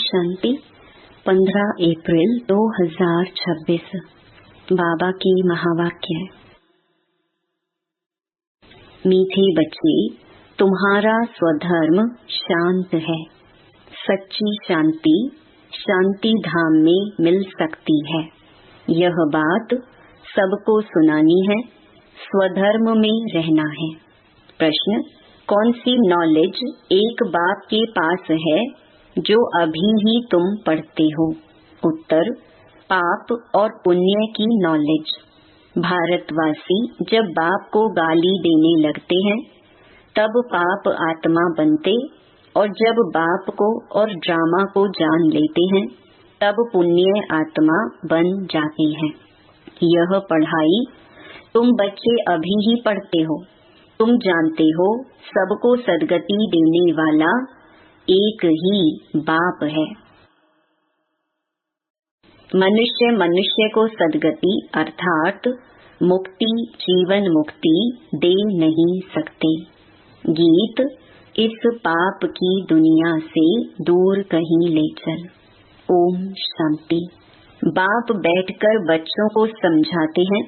शांति 15 अप्रैल 2026। बाबा की महावाक्य। मीठे बच्चे, तुम्हारा स्वधर्म शांत है। सच्ची शांति शांति धाम में मिल सकती है। यह बात सबको सुनानी है। स्वधर्म में रहना है। प्रश्न: कौन सी नॉलेज एक बाप के पास है जो अभी ही तुम पढ़ते हो? उत्तर: पाप और पुण्य की नॉलेज। भारतवासी जब बाप को गाली देने लगते हैं तब पाप आत्मा बनते, और जब बाप को और ड्रामा को जान लेते हैं तब पुण्य आत्मा बन जाते हैं। यह पढ़ाई तुम बच्चे अभी ही पढ़ते हो। तुम जानते हो सबको सद्गति देने वाला एक ही बाप है। मनुष्य मनुष्य को सद्गति अर्थात मुक्ति, जीवन मुक्ति दे नहीं सकते। गीत: इस पाप की दुनिया से दूर कहीं ले चल। ओम शांति। बाप बैठकर बच्चों को समझाते हैं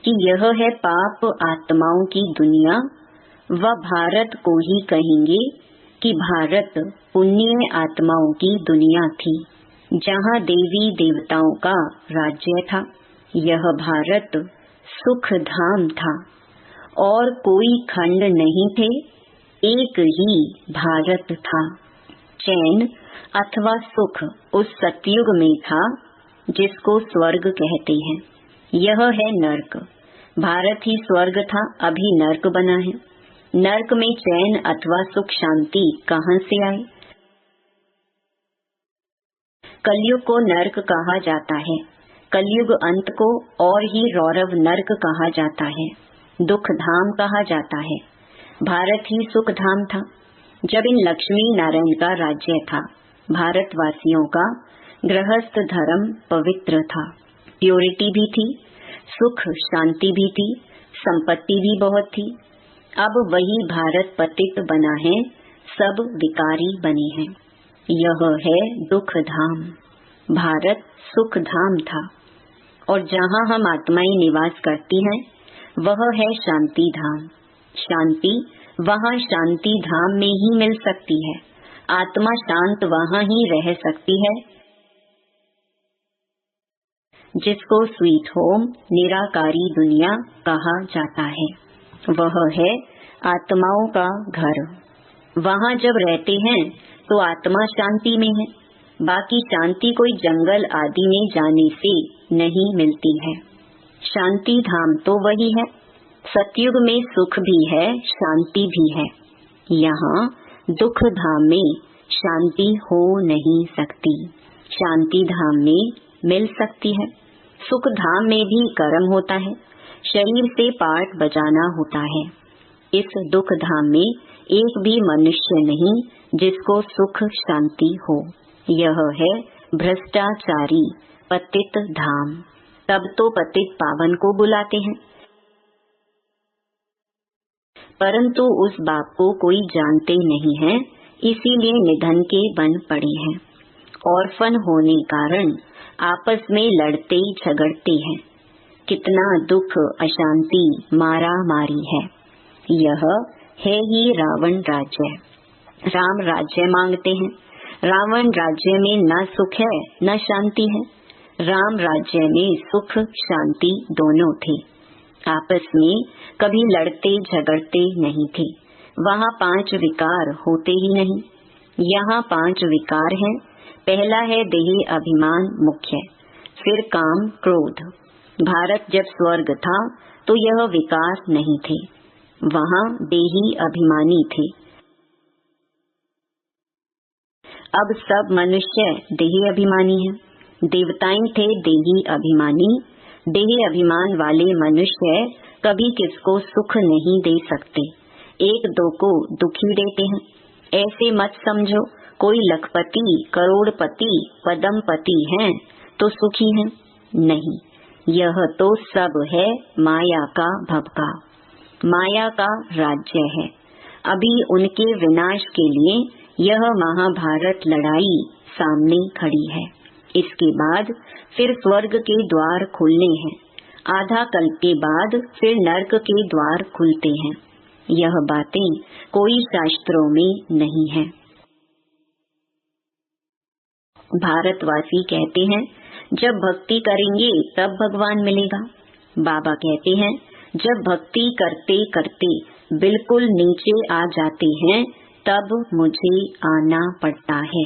कि यह है पाप आत्माओं की दुनिया। वह भारत को ही कहेंगे कि भारत पुण्य आत्माओं की दुनिया थी, जहाँ देवी देवताओं का राज्य था। यह भारत सुख धाम था और कोई खंड नहीं थे, एक ही भारत था। चैन अथवा सुख उस सतयुग में था जिसको स्वर्ग कहते हैं। यह है नर्क। भारत ही स्वर्ग था, अभी नर्क बना है। नर्क में चैन अथवा सुख शांति कहाँ से आए? कलयुग को नर्क कहा जाता है। कलयुग अंत को और ही रौरव नर्क कहा जाता है, दुख धाम कहा जाता है। भारत ही सुख धाम था जब इन लक्ष्मी नारायण का राज्य था। भारतवासियों का गृहस्थ धर्म पवित्र था, प्योरिटी भी थी, सुख शांति भी थी, संपत्ति भी बहुत थी। अब वही भारत पतित बना है, सब विकारी बने हैं। यह है दुख धाम। भारत सुख धाम था, और जहाँ हम आत्माएं निवास करती हैं वह है शांति धाम। शांति वहाँ शांति धाम में ही मिल सकती है। आत्मा शांत वहाँ ही रह सकती है जिसको स्वीट होम, निराकारी दुनिया कहा जाता है। वह है आत्माओं का घर। वहाँ जब रहते हैं तो आत्मा शांति में है। बाकी शांति कोई जंगल आदि में जाने से नहीं मिलती है। शांति धाम तो वही है। सतयुग में सुख भी है, शांति भी है। यहाँ दुख धाम में शांति हो नहीं सकती, शांति धाम में मिल सकती है। सुख धाम में भी कर्म होता है, शरीर से पाठ बजाना होता है। इस दुख धाम में एक भी मनुष्य नहीं जिसको सुख शांति हो। यह है भ्रष्टाचारी पतित धाम। तब तो पतित पावन को बुलाते हैं, परंतु उस बाप को कोई जानते नहीं है, इसीलिए निधन के बन पड़े हैं। ऑर्फन होने कारण आपस में लड़ते झगड़ते हैं। कितना दुख, अशांति, मारा मारी है। यह है ही रावण राज्य। राम राज्य मांगते हैं। रावण राज्य में न सुख है न शांति है। राम राज्य में सुख शांति दोनों थे। आपस में कभी लड़ते झगड़ते नहीं थे। वहाँ 5 विकार होते ही नहीं। यहाँ 5 विकार हैं। पहला है देही अभिमान मुख्य, फिर काम क्रोध। भारत जब स्वर्ग था तो यह विकार नहीं थे, वहाँ देही अभिमानी थे। अब सब मनुष्य देही अभिमानी हैं। देवताएं थे देही अभिमानी। देही अभिमान वाले मनुष्य कभी किसको सुख नहीं दे सकते, एक दो को दुखी देते हैं। ऐसे मत समझो कोई लखपति, करोड़पति, पदमपति हैं तो सुखी हैं। नहीं, यह तो सब है माया का भभका, माया का राज्य है। अभी उनके विनाश के लिए यह महाभारत लड़ाई सामने खड़ी है। इसके बाद फिर स्वर्ग के द्वार खुलने हैं। आधा कल्प के बाद फिर नरक के द्वार खुलते हैं। यह बातें कोई शास्त्रों में नहीं है। भारतवासी कहते हैं जब भक्ति करेंगे तब भगवान मिलेगा। बाबा कहते हैं जब भक्ति करते करते बिल्कुल नीचे आ जाते हैं तब मुझे आना पड़ता है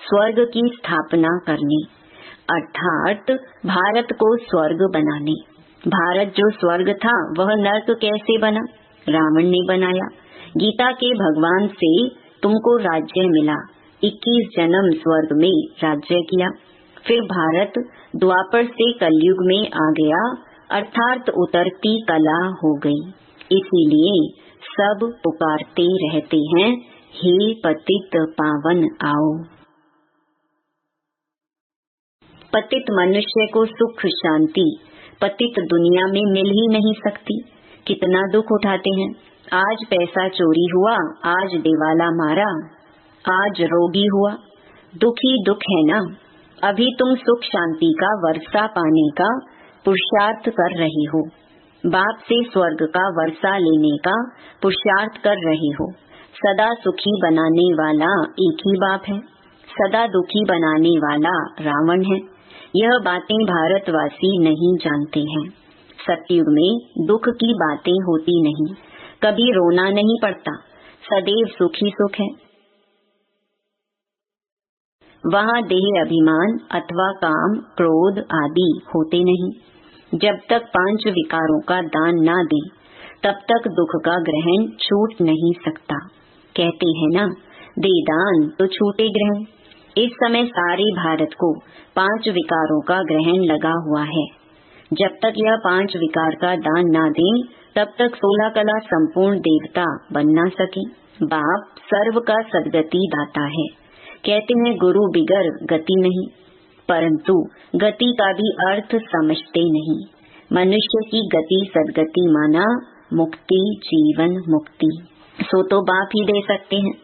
स्वर्ग की स्थापना करने, अर्थात भारत को स्वर्ग बनाने। भारत जो स्वर्ग था वह नरक कैसे बना? रावण ने बनाया। गीता के भगवान से तुमको राज्य मिला, 21 जन्म स्वर्ग में राज्य किया। फिर भारत द्वापर से कलयुग में आ गया, अर्थात उतरती कला हो गई। इसीलिए सब पुकारते रहते हैं हे पतित पावन आओ। पतित मनुष्य को सुख शांति पतित दुनिया में मिल ही नहीं सकती। कितना दुख उठाते हैं। आज पैसा चोरी हुआ, आज दिवाला मारा, आज रोगी हुआ। दुख ही दुख है ना। अभी तुम सुख शांति का वर्षा पाने का पुरुषार्थ कर रहे हो, बाप से स्वर्ग का वर्षा लेने का पुरुषार्थ कर रहे हो। सदा सुखी बनाने वाला एक ही बाप है, सदा दुखी बनाने वाला रावण है। यह बातें भारतवासी नहीं जानते हैं। सतयुग में दुख की बातें होती नहीं, कभी रोना नहीं पड़ता, सदैव सुखी सुख है। वहाँ देह अभिमान अथवा काम क्रोध आदि होते नहीं। जब तक 5 विकारों का दान ना दे तब तक दुख का ग्रहण छूट नहीं सकता। कहते हैं ना, दे दान तो छूटे ग्रहण। इस समय सारे भारत को 5 विकारों का ग्रहण लगा हुआ है। जब तक यह 5 विकार का दान ना दे तब तक 16 कला संपूर्ण देवता बन ना सके। बाप सर्व का सदगति दाता है। कहते हैं गुरु बिगर गति नहीं, परंतु गति का भी अर्थ समझते नहीं। मनुष्य की गति सदगति माना मुक्ति, जीवन मुक्ति, सो तो बाप ही दे सकते हैं।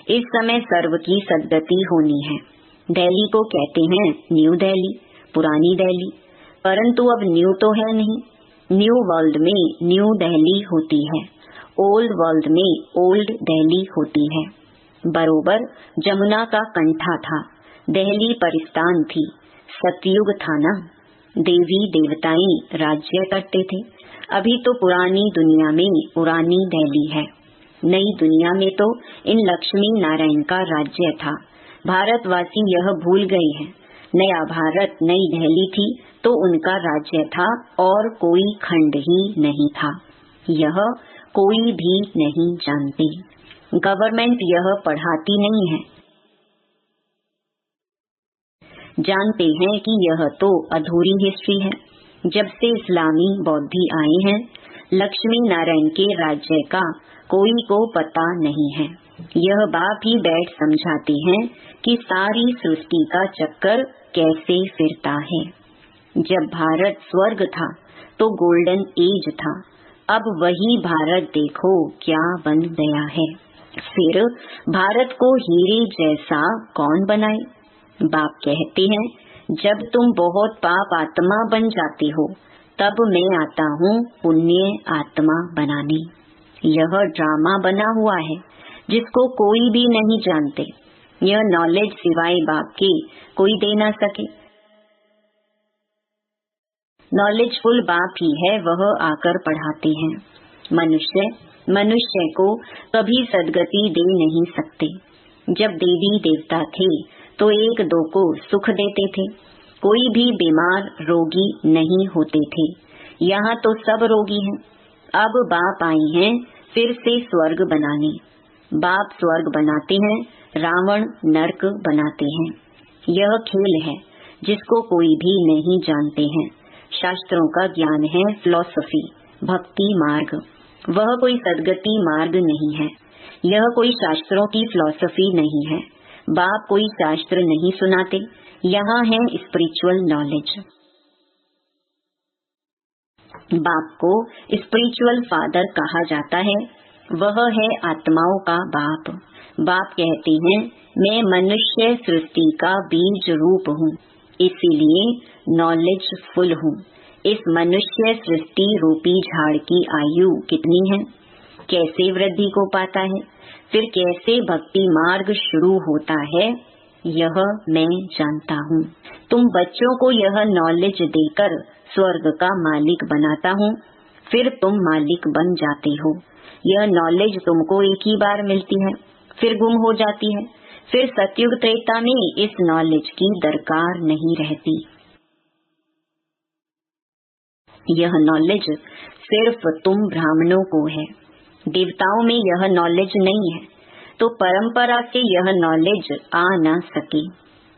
इस समय सर्व की सदगति होनी है। दिल्ली को कहते हैं न्यू दिल्ली, पुरानी दिल्ली, परंतु अब न्यू तो है नहीं। न्यू वर्ल्ड में न्यू दिल्ली होती है, ओल्ड वर्ल्ड में ओल्ड दिल्ली होती है। बरोबर जमुना का कंठा था, दिल्ली परिस्तान थी, सतयुग था ना। देवी देवताएं राज्य करते थे। अभी तो पुरानी दुनिया में पुरानी दिल्ली है, नई दुनिया में तो इन लक्ष्मी नारायण का राज्य था। भारतवासी यह भूल गए हैं। नया भारत नई दिल्ली थी तो उनका राज्य था और कोई खंड ही नहीं था। यह कोई भी नहीं जानते। गवर्नमेंट यह पढ़ाती नहीं है। जानते हैं कि यह तो अधूरी हिस्ट्री है। जब से इस्लामी बौद्धि आए हैं, लक्ष्मी नारायण के राज्य का कोई को पता नहीं है। यह बाप ही बैठ समझाते हैं कि सारी सृष्टि का चक्कर कैसे फिरता है। जब भारत स्वर्ग था तो गोल्डन एज था, अब वही भारत देखो क्या बन गया है। फिर भारत को हीरे जैसा कौन बनाए? बाप कहते हैं जब तुम बहुत पाप आत्मा बन जाते हो तब मैं आता हूँ पुण्य आत्मा बनाने। यह ड्रामा बना हुआ है जिसको कोई भी नहीं जानते। यह नॉलेज सिवाय बाप के कोई दे ना सके। नॉलेजफुल बाप ही है, वह आकर पढ़ाते हैं। मनुष्य को कभी सदगति दे नहीं सकते। जब देवी देवता थे तो 1-2 को सुख देते थे, कोई भी बीमार रोगी नहीं होते थे। यहाँ तो सब रोगी हैं। अब बाप आए हैं फिर से स्वर्ग बनाने। बाप स्वर्ग बनाते हैं, रावण नरक बनाते हैं। यह खेल है जिसको कोई भी नहीं जानते हैं। शास्त्रों का ज्ञान है फिलॉसफी, भक्ति मार्ग, वह कोई सदगति मार्ग नहीं है। यह कोई शास्त्रों की फिलॉसफी नहीं है। बाप कोई शास्त्र नहीं सुनाते, यहाँ है स्पिरिचुअल नॉलेज। बाप को स्पिरिचुअल फादर कहा जाता है। वह है आत्माओं का बाप। बाप कहते हैं मैं मनुष्य सृष्टि का बीज रूप हूँ, इसीलिए नॉलेजफुल हूँ। इस मनुष्य सृष्टि रूपी झाड़ की आयु कितनी है, कैसे वृद्धि को पाता है, फिर कैसे भक्ति मार्ग शुरू होता है, यह मैं जानता हूँ। तुम बच्चों को यह नॉलेज देकर स्वर्ग का मालिक बनाता हूँ, फिर तुम मालिक बन जाते हो। यह नॉलेज तुमको एक ही बार मिलती है, फिर गुम हो जाती है। फिर सतयुग त्रेता में इस नॉलेज की दरकार नहीं रहती। यह नॉलेज सिर्फ तुम ब्राह्मणों को है, देवताओं में यह नॉलेज नहीं है, तो परंपरा से यह नॉलेज आ न सके।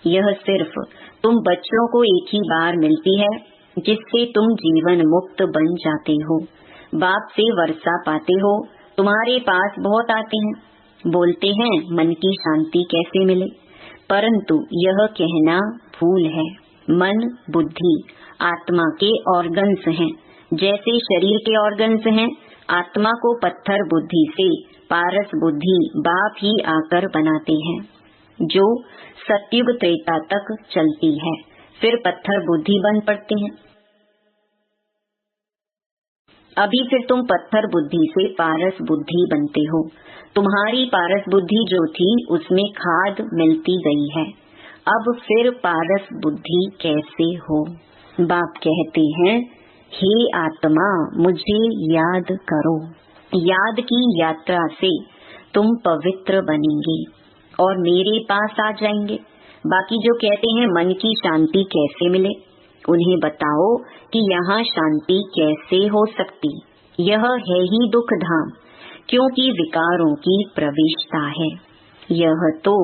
यह सिर्फ तुम बच्चों को एक ही बार मिलती है, जिससे तुम जीवन मुक्त बन जाते हो। बाप से वर्षा पाते हो, तुम्हारे पास बहुत आते हैं, बोलते हैं मन की शांति कैसे मिले, परंतु यह कहना भूल है। मन बुद्धि आत्मा के ऑर्गन्स हैं। जैसे शरीर के ऑर्गन्स हैं, आत्मा को पत्थर बुद्धि से पारस बुद्धि बाप ही आकर बनाते हैं, जो सतयुग त्रेता तक चलती है, फिर पत्थर बुद्धि बन पड़ते हैं। अभी फिर तुम पत्थर बुद्धि से पारस बुद्धि बनते हो। तुम्हारी पारस बुद्धि जो थी उसमें खाद मिलती गई है, अब फिर पारस बुद्धि कैसे हो। बाप कहते हैं हे आत्मा मुझे याद करो। याद की यात्रा से तुम पवित्र बनेंगे और मेरे पास आ जाएंगे। बाकी जो कहते हैं मन की शांति कैसे मिले, उन्हें बताओ कि यहाँ शांति कैसे हो सकती। यह है ही दुख धाम, क्योंकि विकारों की प्रवेशता है। यह तो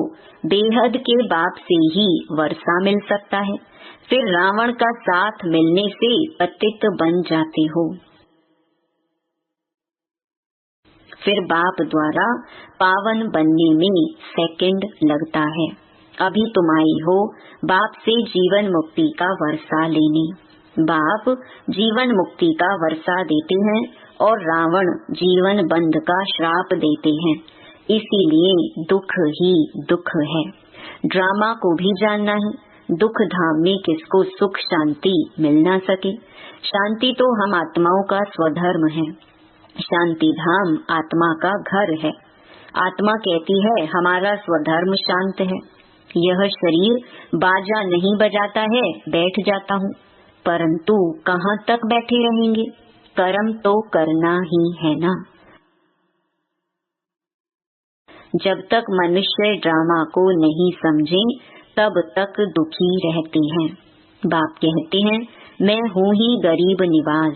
बेहद के बाप से ही वर्षा मिल सकता है, फिर रावण का साथ मिलने से पतित बन जाते हो। फिर बाप द्वारा पावन बनने में सेकंड लगता है। अभी तुम आई हो बाप से जीवन मुक्ति का वर्षा लेने। बाप जीवन मुक्ति का वर्षा देते हैं और रावण जीवन बंध का श्राप देते हैं, इसीलिए दुख ही दुख है। ड्रामा को भी जानना है, दुख धाम में किसको सुख शांति मिल ना सके। शांति तो हम आत्माओं का स्वधर्म है, शांति धाम आत्मा का घर है। आत्मा कहती है हमारा स्वधर्म शांत है। यह शरीर बाजा नहीं बजाता है, बैठ जाता हूँ, परंतु कहाँ तक बैठे रहेंगे, कर्म तो करना ही है ना। जब तक मनुष्य ड्रामा को नहीं समझे तब तक दुखी रहते हैं। बाप कहते हैं मैं हूँ ही गरीब निवाज,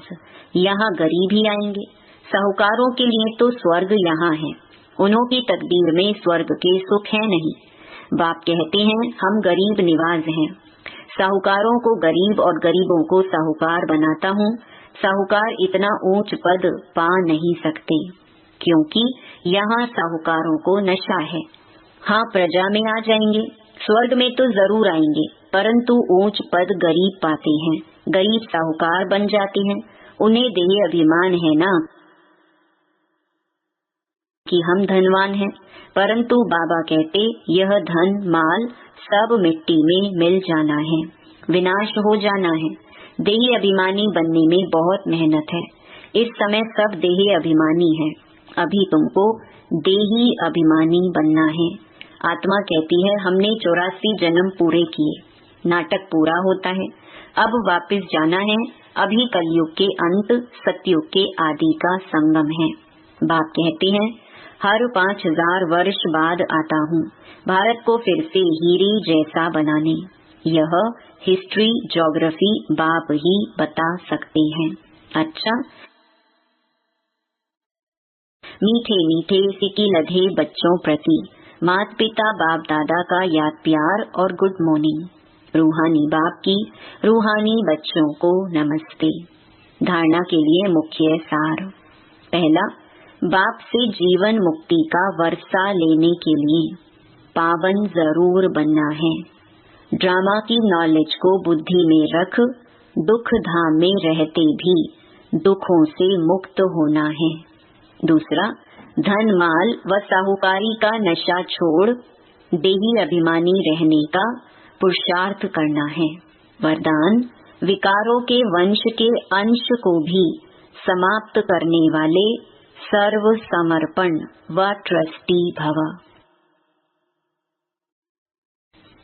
यहाँ गरीब ही आएंगे। साहूकारों के लिए तो स्वर्ग यहाँ है, उन्हों की तकदीर में स्वर्ग के सुख है नहीं। बाप कहते हैं हम गरीब निवाज हैं, साहूकारों को गरीब और गरीबों को साहूकार बनाता हूँ। साहूकार इतना ऊंच पद पा नहीं सकते, क्योंकि यहाँ साहूकारों को नशा है। हाँ प्रजा में आ जाएंगे, स्वर्ग में तो जरूर आएंगे, परंतु ऊंच पद गरीब पाते हैं, गरीब साहूकार बन जाते हैं। उन्हें देह अभिमान है ना कि हम धनवान हैं, परंतु बाबा कहते यह धन माल सब मिट्टी में मिल जाना है, विनाश हो जाना है। देही अभिमानी बनने में बहुत मेहनत है। इस समय सब देही अभिमानी है, अभी तुमको देही अभिमानी बनना है। आत्मा कहती है हमने 84 जन्म पूरे किए, नाटक पूरा होता है, अब वापस जाना है। अभी कलयुग के अंत सतयुग के आदि का संगम है। बाप कहते हैं हर 5000 वर्ष बाद आता हूँ भारत को फिर से हीरे जैसा बनाने। यह हिस्ट्री ज्योग्राफी बाप ही बता सकते हैं। अच्छा, मीठे मीठे सिकी लधे बच्चों प्रति माता पिता बाप दादा का याद प्यार और गुड मॉर्निंग। रूहानी बाप की रूहानी बच्चों को नमस्ते। धारणा के लिए मुख्य सार। पहला, बाप से जीवन मुक्ति का वर्षा लेने के लिए पावन जरूर बनना है। ड्रामा की नॉलेज को बुद्धि में रख दुख धाम में रहते भी दुखों से मुक्त होना है। दूसरा, धन माल व साहूकारी का नशा छोड़ देही अभिमानी रहने का पुरुषार्थ करना है। वरदान, विकारों के वंश के अंश को भी समाप्त करने वाले सर्व समर्पण व ट्रस्टी भव।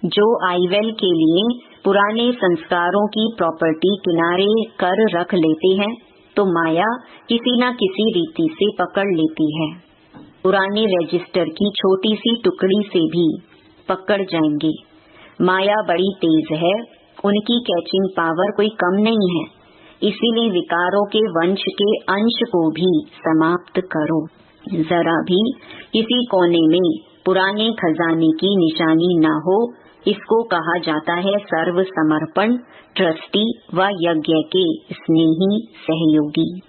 जो आईवेल के लिए पुराने संस्कारों की प्रॉपर्टी किनारे कर रख लेते हैं तो माया किसी न किसी रीति से पकड़ लेती है। पुराने रजिस्टर की छोटी सी टुकड़ी से भी पकड़ जाएंगे। माया बड़ी तेज है, उनकी कैचिंग पावर कोई कम नहीं है। इसीलिए विकारों के वंश के अंश को भी समाप्त करो। जरा भी किसी कोने में पुराने खजाने की निशानी न हो, इसको कहा जाता है सर्व समर्पण, ट्रस्टी व यज्ञ के स्नेही सहयोगी।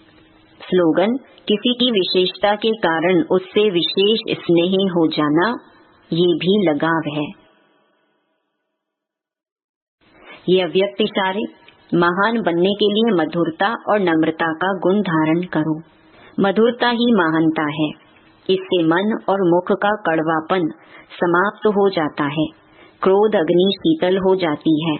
स्लोगन, किसी की विशेषता के कारण उससे विशेष स्नेही हो जाना, ये भी लगाव है। ये अव्यक्त इशारे, महान बनने के लिए मधुरता और नम्रता का गुण धारण करो। मधुरता ही महानता है। इससे मन और मुख का कड़वापन समाप्त हो जाता है। क्रोध अग्नि शीतल हो जाती है।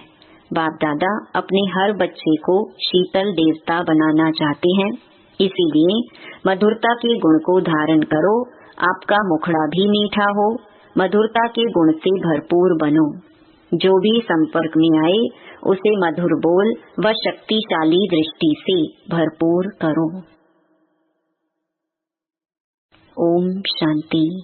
बाप दादा अपने हर बच्चे को शीतल देवता बनाना चाहते हैं। इसीलिए मधुरता के गुण को धारण करो। आपका मुखड़ा भी मीठा हो। मधुरता के गुण से भरपूर बनो। जो भी संपर्क में आए उसे मधुर बोल व शक्तिशाली दृष्टि से भरपूर करो। ओम शांति।